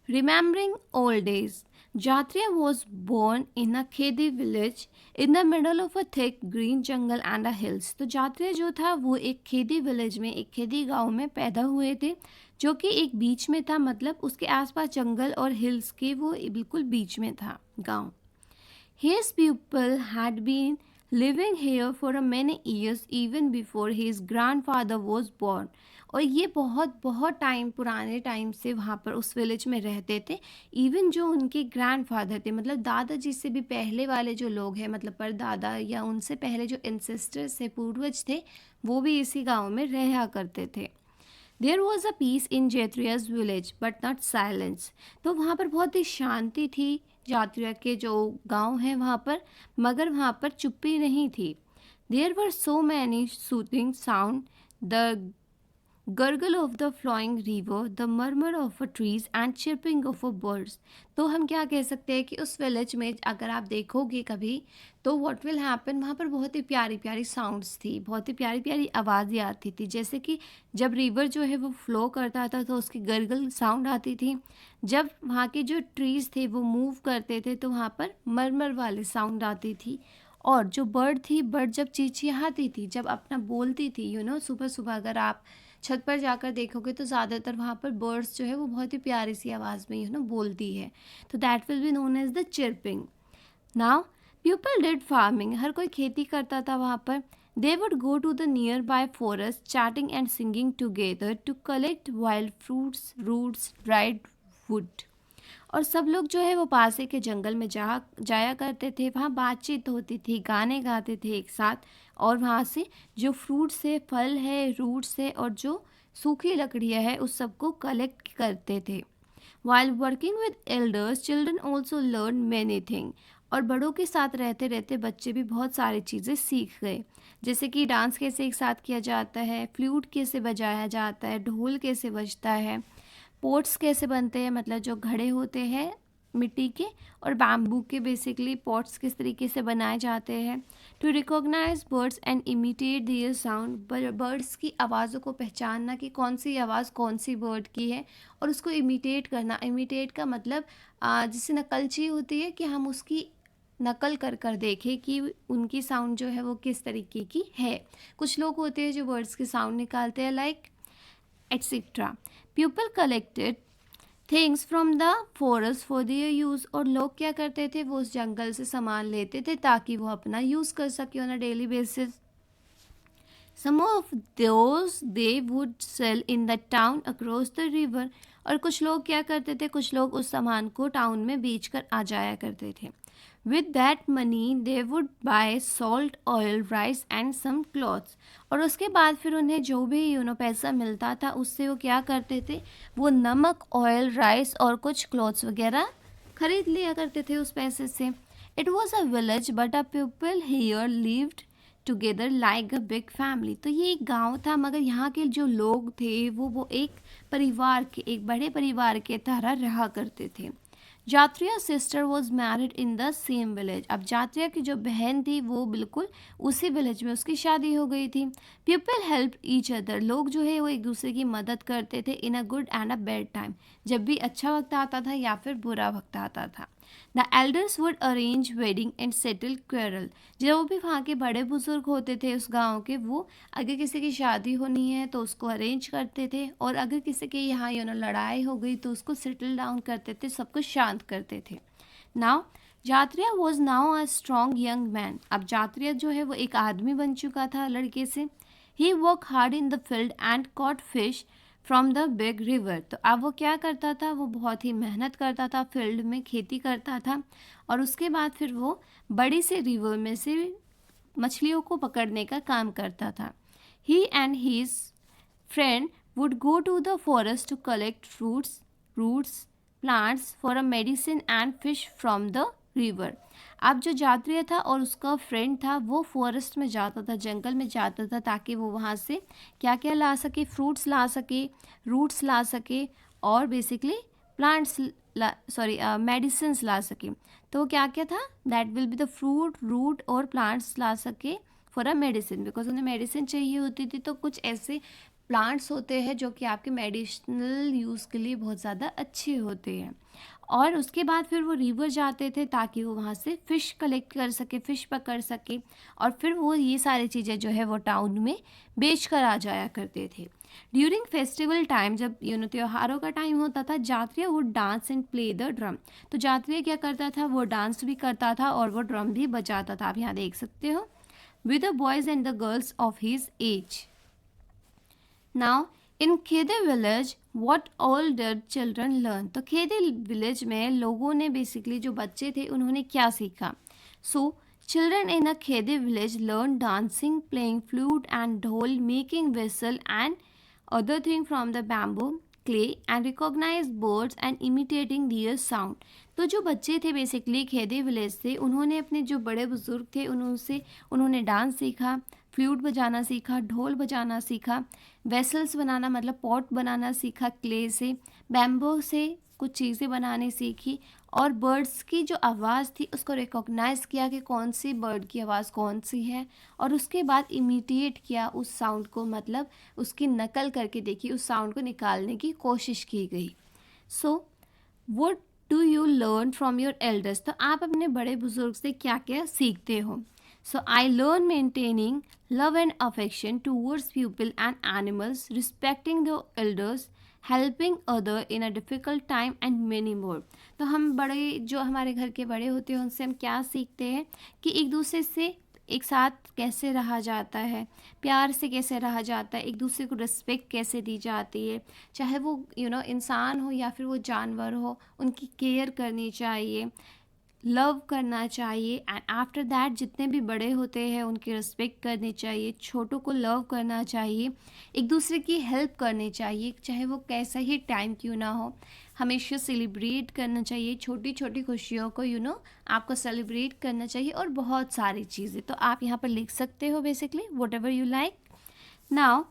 Remembering old days, Jatria was born in a Khedi village in the middle of a thick green jungle and a hills. तो जात्रिया जो था वो एक खेदी village में, एक खेदी गांव में पैदा हुए थे, जो कि एक बीच में था, मतलब उसके आसपास जंगल और हिल्स के वो बिल्कुल बीच में था गांव. His people had been living here for a many years even before his grandfather was born. और ये बहुत बहुत टाइम, पुराने टाइम से वहाँ पर उस विलेज में रहते थे. इवन जो उनके ग्रैंडफादर थे, मतलब दादाजी से भी पहले वाले जो लोग हैं, मतलब परदादा या उनसे पहले जो एंसेस्टर्स थे, पूर्वज थे, वो भी इसी गांव में रहा करते थे. There was a peace in Jaitriya's village but not silence. तो वहाँ पर बहुत ही शांति थी जात्रिया के जो गांव है वहाँ पर, मगर वहाँ पर चुप्पी नहीं थी. There were so many soothing sound, the gurgle of the flowing river, the murmur of a trees and chirping of a birds. तो हम क्या कह सकते हैं कि उस विलेज में अगर आप देखोगे कभी, तो व्हाट विल हैपन, वहाँ पर बहुत ही प्यारी प्यारी साउंड्स थी, बहुत ही प्यारी प्यारी आवाज़ें आती थी. जैसे कि जब रिवर जो है वो फ्लो करता था तो उसकी गर्गल साउंड आती थी. जब वहाँ के जो ट्रीज़ थे वो मूव करते थे तो वहाँ पर मरमर वाली साउंड आती थी. और जो बर्ड थी, बर्ड जब चिचियाती थी, जब अपना बोलती थी, सुबह सुबह अगर आप छत पर जाकर देखोगे तो ज़्यादातर वहाँ पर बर्ड्स जो है वो बहुत ही प्यारी सी आवाज़ में बोलती है. तो that will be known as the chirping. Now people did farming, हर कोई खेती करता था वहाँ पर. They would go to the nearby forest chatting and singing together to collect wild fruits, roots, dried wood. और सब लोग जो है वो पासे के जंगल में जाया करते थे, वहाँ बातचीत होती थी, गाने गाते थे एक साथ, और वहाँ से जो फ्रूट्स है, फल है, रूट्स है, और जो सूखी लकड़ियाँ है, उस सबको कलेक्ट करते थे. While working with elders children also learn many thing. और बड़ों के साथ रहते रहते बच्चे भी बहुत सारी चीज़ें सीख गए, जैसे कि डांस कैसे एक साथ किया जाता है, फ्लूट कैसे बजाया जाता है, ढोल कैसे बजता है, पोट्स कैसे बनते हैं, मतलब जो घड़े होते हैं मिट्टी के और बैम्बू के, बेसिकली पॉट्स किस तरीके से बनाए जाते हैं. To recognise birds and imitate their sound, birds की आवाज़ों को पहचानना कि कौन सी आवाज़ कौन सी बर्ड की है, और उसको इमिटेट करना. इमिटेट का मतलब जिससे नकलची होती है, कि हम उसकी नकल कर कर देखें कि उनकी साउंड जो है वो किस तरीके की है. कुछ लोग होते हैं जो बर्ड्स के साउंड निकालते हैं, like etcetera. People collected things from the forest for their use. और लोग क्या करते थे, वो उस जंगल से सामान लेते थे ताकि वो अपना यूज़ कर सके on a daily basis. Some of those they would sell in the town across the river. और कुछ लोग क्या करते थे, कुछ लोग उस सामान को टाउन में बेच कर आ जाया करते थे. With that money they would buy salt, oil, rice and some clothes. और उसके बाद फिर उन्हें जो भी पैसा मिलता था उससे वो क्या करते थे, वो नमक, ऑयल, राइस और कुछ क्लॉथ्स वगैरह खरीद लिया करते थे उस पैसे से. It was a village but a people here lived together like a big family. तो ये एक गांव था, मगर यहाँ के जो लोग थे वो एक परिवार के, एक बड़े परिवार के तरह रहा करते थे. Jatriya sister was married in the same village. अब जात्रिया की जो बहन थी वो बिल्कुल उसी विलेज में उसकी शादी हो गई थी. पीपल हेल्प ईच अदर, लोग जो है वो एक दूसरे की मदद करते थे in a good and a bad time, जब भी अच्छा वक्त आता था या फिर बुरा वक्त आता था. The elders would arrange wedding and settle quarrel. जो भी वहाँ के बड़े बुजुर्ग होते थे उस गांव के, वो अगर किसी की शादी होनी है तो उसको अरेंज करते थे, और अगर किसी के यहाँ लड़ाई हो गई तो उसको सेटल डाउन करते थे, सबको शांत करते थे. Now Jatriya was now a strong young man. अब जात्रिया जो है वो एक आदमी बन चुका था लड़के से. He work hard in the field and caught fish from the big river. तो अब वो क्या करता था, वो बहुत ही मेहनत करता था, फील्ड में खेती करता था, और उसके बाद फिर वो बड़ी से रिवर में से मछलियों को पकड़ने का काम करता था. He and his friend would go to the forest to collect fruits, roots, plants for a medicine and fish from the river. अब जो जात्रिया था और उसका फ्रेंड था वो फॉरेस्ट में जाता था, जंगल में जाता था, ताकि वो वहाँ से क्या क्या ला सके, फ्रूट्स ला सके, रूट्स ला सके, और बेसिकली प्लांट्स मेडिसिन ला सके. तो क्या क्या था, that will be the fruit, root और प्लांट्स ला सके फॉर अ मेडिसिन, बिकॉज उन्हें मेडिसिन चाहिए होती थी. तो कुछ ऐसे प्लांट्स होते हैं जो कि आपके मेडिसिनल यूज़ के लिए बहुत ज़्यादा अच्छे होते हैं। और उसके बाद फिर वो रिवर जाते थे ताकि वो वहाँ से फ़िश कलेक्ट कर सके, फ़िश पकड़ सके, और फिर वो ये सारी चीज़ें जो है वो टाउन में बेच कर आ जाया करते थे। ड्यूरिंग फेस्टिवल टाइम, जब त्योहारों का टाइम होता था, Jatriya would dance and play the drum. तो जात्रिया क्या करता था, वो डांस भी करता था और वो ड्रम भी बजाता था। आप यहाँ देख सकते हो, with the boys and the girls of his age. Now in Khede village what all did children learn. तो खेदे विलेज में लोगों ने बेसिकली, जो बच्चे थे, उन्होंने क्या सीखा? So children in a Khede village learn dancing, playing flute and dhol, making whistle and other thing from the bamboo, clay and recognize birds and imitating their sound। तो जो बच्चे थे बेसिकली खेदे विलेज से, उन्होंने अपने जो बड़े बुजुर्ग थे उन्होंने डांस सीखा, फ्लूट बजाना सीखा, ढोल बजाना सीखा, वेसल्स बनाना मतलब पॉट बनाना सीखा क्ले से, बैम्बो से कुछ चीज़ें बनाने सीखी, और बर्ड्स की जो आवाज़ थी उसको रिकॉग्नाइज़ किया कि कौन सी बर्ड की आवाज़ कौन सी है, और उसके बाद इमिटेट किया उस साउंड को, मतलब उसकी नकल करके देखी, उस साउंड को निकालने की कोशिश की गई। So what do you learn from your elders. तो आप अपने बड़े बुजुर्ग से क्या क्या सीखते हो? So I learn maintaining love and affection towards people and animals, respecting the elders, helping other in a difficult time and many more. तो हम बड़े, जो हमारे घर के बड़े होते हैं, उनसे हम क्या सीखते हैं कि एक दूसरे से एक साथ कैसे रहा जाता है, प्यार से कैसे रहा जाता है, एक दूसरे को रिस्पेक्ट कैसे दी जाती है, चाहे वो इंसान हो या फिर वो जानवर हो, उनकी केयर करनी चाहिए, लव करना चाहिए। एंड आफ्टर दैट जितने भी बड़े होते हैं उनकी रिस्पेक्ट करनी चाहिए, छोटों को लव करना चाहिए, एक दूसरे की हेल्प करनी चाहिए, चाहे वो कैसा ही टाइम क्यों ना हो, हमेशा सेलिब्रेट करना चाहिए, छोटी छोटी खुशियों को आपको सेलिब्रेट करना चाहिए, और बहुत सारी चीज़ें। तो आप यहाँ पर लिख सकते हो basically what ever you like. Now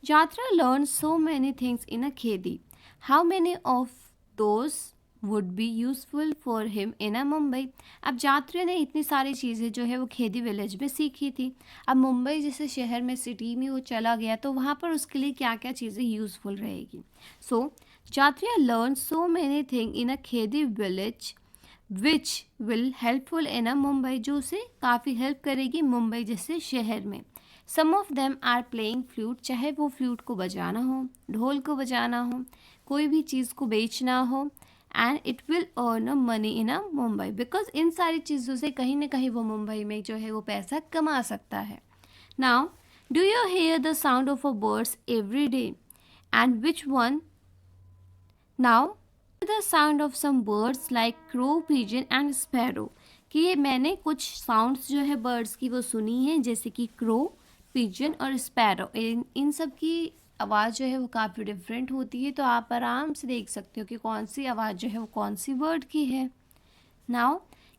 Jatra learned so many things in a Khedi. How many of those would be useful for him in a Mumbai? अब जात्रा ने इतनी सारी चीज़ें जो है वो खेदी विलेज में सीखी थी। अब मुंबई जैसे शहर में, सिटी में वो चला गया, तो वहाँ पर उसके लिए क्या क्या चीज़ें यूज़फुल रहेगी। So Jatra learn so many thing in a Khedi village which will helpful in a Mumbai, जो उसे काफ़ी हेल्प करेगी मुंबई जैसे शहर में। Some of them are playing flute, चाहे वो फ्लूट को बजाना हो, ढोल को बजाना हो, कोई भी चीज़ को बेचना हो, and it will earn a money in a Mumbai, because in सारी चीज़ों से कहीं ना कहीं वो मुंबई में जो है वो पैसा कमा सकता है। Now do you hear the sound of a birds every day, and which one? Now the sound of some birds like crow, pigeon and sparrow. कि ये मैंने कुछ साउंड्स जो है बर्ड्स की वो सुनी है, जैसे कि क्रो, पिजन और स्पैरो। इन सब की आवाज़ जो है वो काफ़ी डिफरेंट होती है, तो आप आराम से देख सकते हो कि कौन सी आवाज़ जो है वो कौन सी बर्ड की है। Now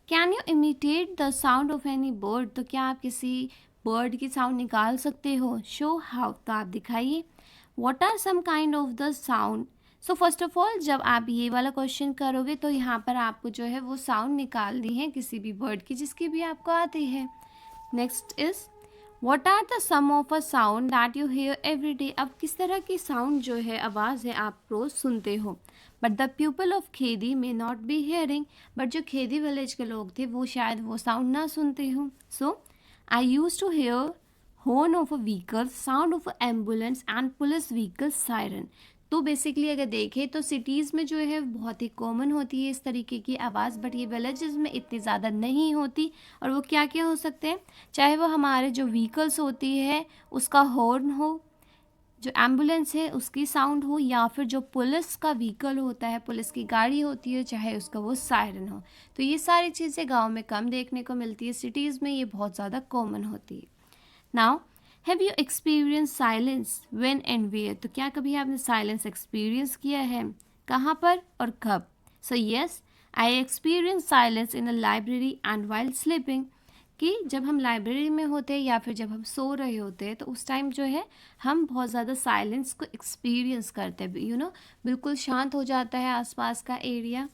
can you imitate the sound of any bird. तो क्या आप किसी बर्ड की साउंड निकाल सकते हो? शो हाउ, तो आप दिखाइए। What are some kind of the sound. So first of all जब आप ये वाला क्वेश्चन करोगे तो यहाँ पर आपको जो है वो साउंड निकालनी है किसी भी बर्ड की जिसकी भी आपको आती है। Next is what are the some of a sound that you hear every day. अब किस तरह की साउंड जो है, आवाज़ है, आप रोज़ सुनते हो, but the people of Khedi may not be hearing. But जो खेदी विलेज के लोग थे वो शायद वो साउंड ना सुनते हो। So I use to hear horn of a vehicle, sound of a ambulance and police vehicle siren. तो बेसिकली अगर देखें तो सिटीज़ में जो है बहुत ही कॉमन होती है इस तरीके की आवाज़, बट ये विलेजेस में इतनी ज़्यादा नहीं होती। और वो क्या क्या हो सकते हैं, चाहे वो हमारे जो व्हीकल्स होती है उसका हॉर्न हो, जो एम्बुलेंस है उसकी साउंड हो, या फिर जो पुलिस का व्हीकल होता है, पुलिस की गाड़ी होती है, चाहे उसका वो सायरन हो। तो ये सारी चीज़ें गांव में कम देखने को मिलती है, सिटीज़ में ये बहुत ज़्यादा कॉमन होती है। Now have you experience silence when and where. तो क्या कभी आपने साइलेंस एक्सपीरियंस किया है, कहाँ पर और कब? So yes, I experience silence in a library and while sleeping. कि जब हम लाइब्रेरी में होते हैं या फिर जब हम सो रहे होते हैं तो उस टाइम जो है हम बहुत ज़्यादा साइलेंस को एक्सपीरियंस करते हैं, बिल्कुल शांत हो जाता है आसपास का एरिया।